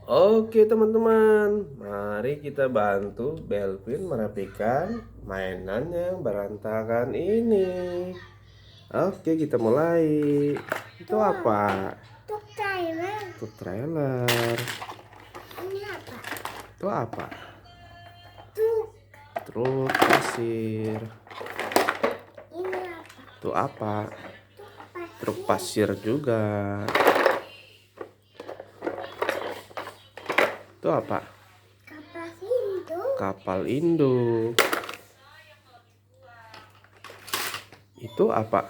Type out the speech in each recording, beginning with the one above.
Oke teman-teman, mari kita bantu Belvin merapikan mainan yang berantakan ini. Oke, kita mulai. Itu apa? Truk trailer. Truk trailer. Ini apa? Itu apa? Truk. Truk pasir. Ini apa? Itu apa? Truk Truk pasir juga. Itu apa? Kapal induk. Kapal induk. Itu apa?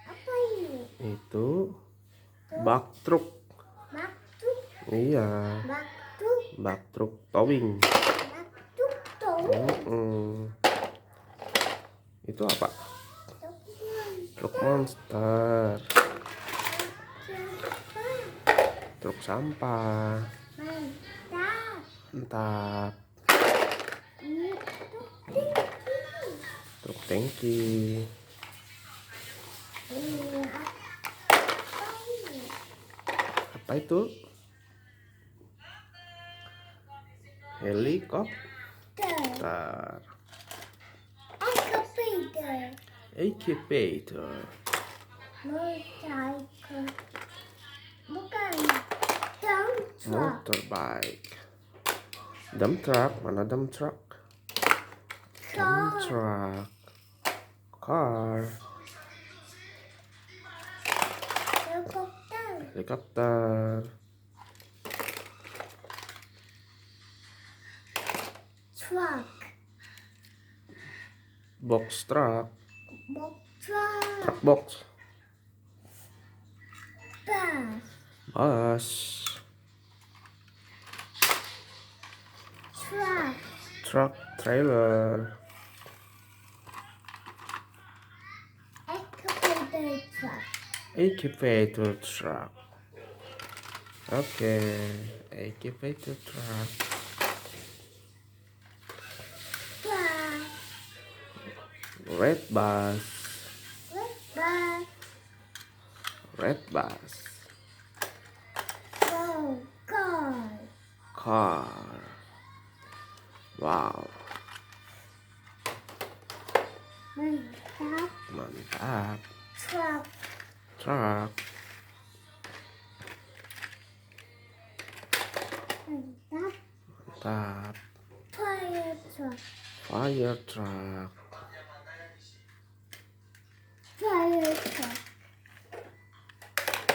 Apa ini? Itu bak truk. Bak truk. Iya, Bak truk. bak truk towing. Bak truk tuh. Itu apa? Truk Truk monster. Truk sampah. Mantap. Mantap. Ini truk tinggi. Truk tangki. Ini apa ini? Apa itu? Helikopter. Excavator. Excavator. Motorcycle. Bukan. Dump truck. Motorbike. Dump truck. Mana dump truck? Dump Car. truck. Car. Helikopter. Helikopter. Truck. Box truck. Box truck. Truck box. Bus. Bus. Truck. Truck trailer. Excavator truck. Excavator truck. Oke, excavator truck. Bus. Red bus. Red bus. Red bus. Oh, car. Car. Wow, Mantap. mantap. Truck. Truck. Mantap. Mantap. Fire truck. Fire truck. Fire truck.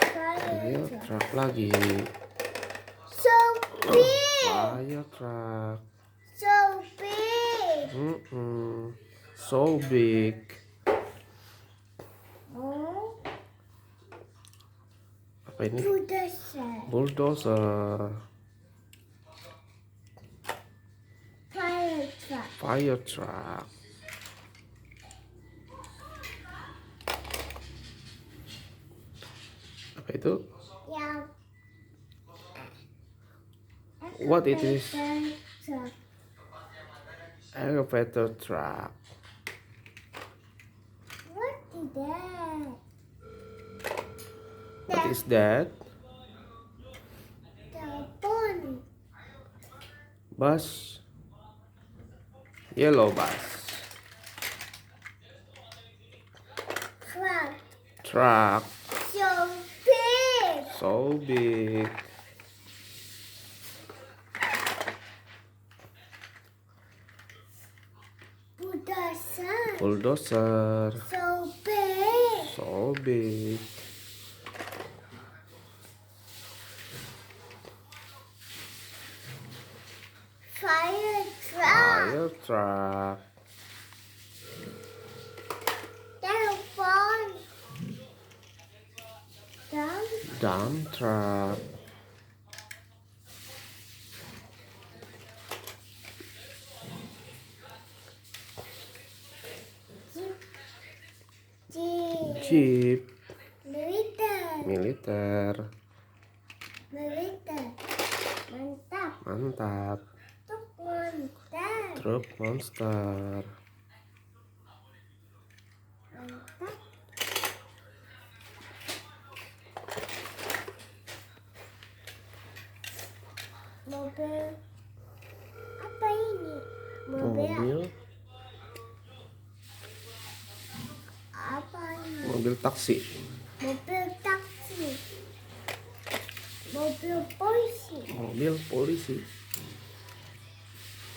Fire Fire truck. truck lagi. So big. Fire truck. So big. So big. Oh, Apa ini? Bulldozer. Bulldozer. Fire truck. Fire truck. Apa itu? Yang What it is? Truck. Elevator truck. What is that? What is that? Telepon. Bus. Yellow bus. Truck. Truck. So big. So big. Bulldozer. Bulldozer. So big. So big. Fire truck. Fire truck. Telephone. Dump truck. Jeep. Militer. Mantap. Mantap. Truk monster. Truk monster. Mantap. Mobil. Apa ini? Mobil. Mobil. Apa ini? Mobil taksi. Mobil taksi. Mobil polisi. Mobil polisi.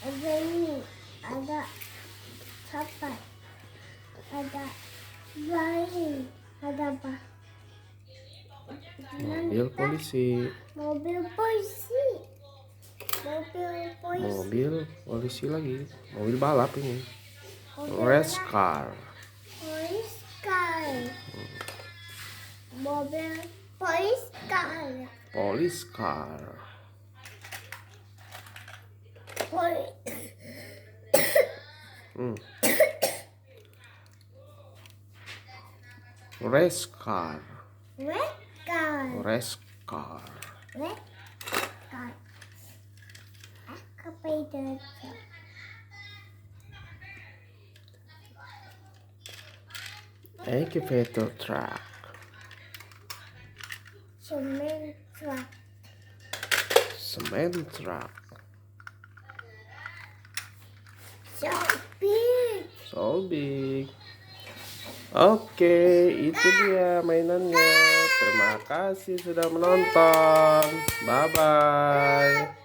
Ada ini. Ada sampah. Ada bayi. Ada apa? Mobil polisi. Mobil polisi. Mobil polisi. Mobil polisi lagi. Mobil balap ini. Mobil Race car. Police car. Mobil police car. Police car. Race car. Red car. Race car. Red car. Excavator. Excavator truck. Cement truck. Cement truck. So big. So big. Oke, itu dia mainannya. Terima kasih sudah menonton. Bye bye.